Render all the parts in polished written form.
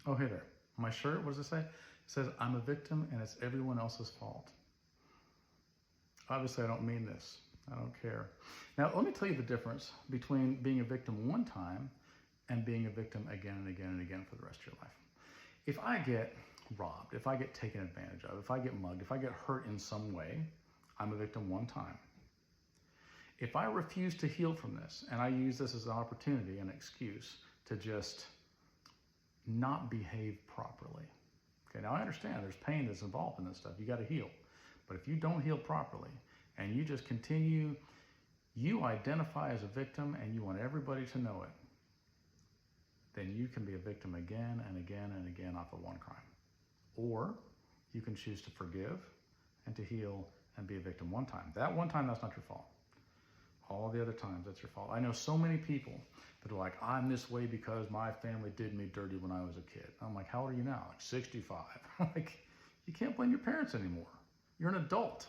Oh, hey there. My shirt, what does it say? It says, I'm a victim and it's everyone else's fault. Obviously, I don't mean this. I don't care. Now, let me tell you the difference between being a victim one time and being a victim again and again and again for the rest of your life. If I get robbed, if I get taken advantage of, if I get mugged, if I get hurt in some way, I'm a victim one time. If I refuse to heal from this and I use this as an opportunity, an excuse to just not behave properly. Okay, now I understand there's pain that's involved in this stuff. You got to heal. But if you don't heal properly and you just continue, you identify as a victim and you want everybody to know it, then you can be a victim again and again and again off of one crime. Or you can choose to forgive and to heal and be a victim one time. That one time, that's not your fault. All the other times, that's your fault. I know so many people that are like, I'm this way because my family did me dirty when I was a kid. I'm like, how old are you now? Like 65. Like, you can't blame your parents anymore. You're an adult.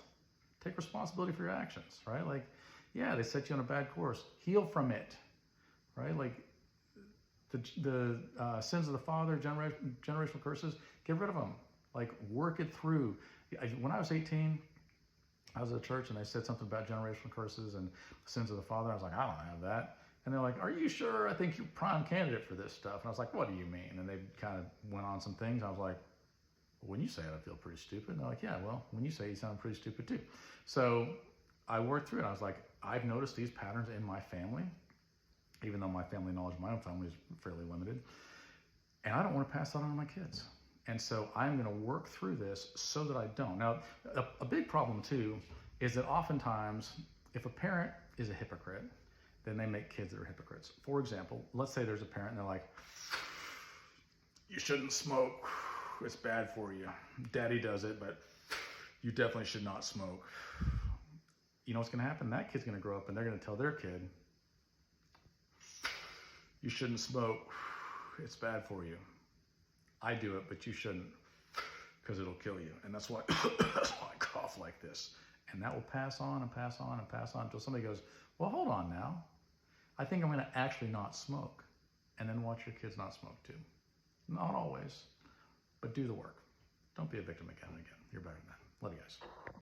Take responsibility for your actions, right? Like, yeah, they set you on a bad course. Heal from it, right? Like, the sins of the father, generational curses, get rid of them. Like, work it through. When I was 18, I was at a church and they said something about generational curses and sins of the father. I was like, I don't have that. And they're like, are you sure? I think you're prime candidate for this stuff. And I was like, what do you mean? And they kind of went on some things. I was like, well, when you say it, I feel pretty stupid. And they're like, yeah, well, when you say it, you sound pretty stupid too. So I worked through it. I was like, I've noticed these patterns in my family, even though my family knowledge of my own family is fairly limited. And I don't want to pass that on to my kids. And so I'm going to work through this so that I don't. Now, a big problem too is that oftentimes if a parent is a hypocrite, then they make kids that are hypocrites. For example, let's say there's a parent and they're like, you shouldn't smoke. It's bad for you. Daddy does it, but you definitely should not smoke. You know what's going to happen? That kid's going to grow up and they're going to tell their kid, you shouldn't smoke. It's bad for you. I do it, but you shouldn't, because it'll kill you. And that's why, that's why I cough like this. And that will pass on and pass on and pass on until somebody goes, well, hold on now. I think I'm going to actually not smoke. And then watch your kids not smoke too. Not always, but do the work. Don't be a victim again and again. You're better than that. Love you guys.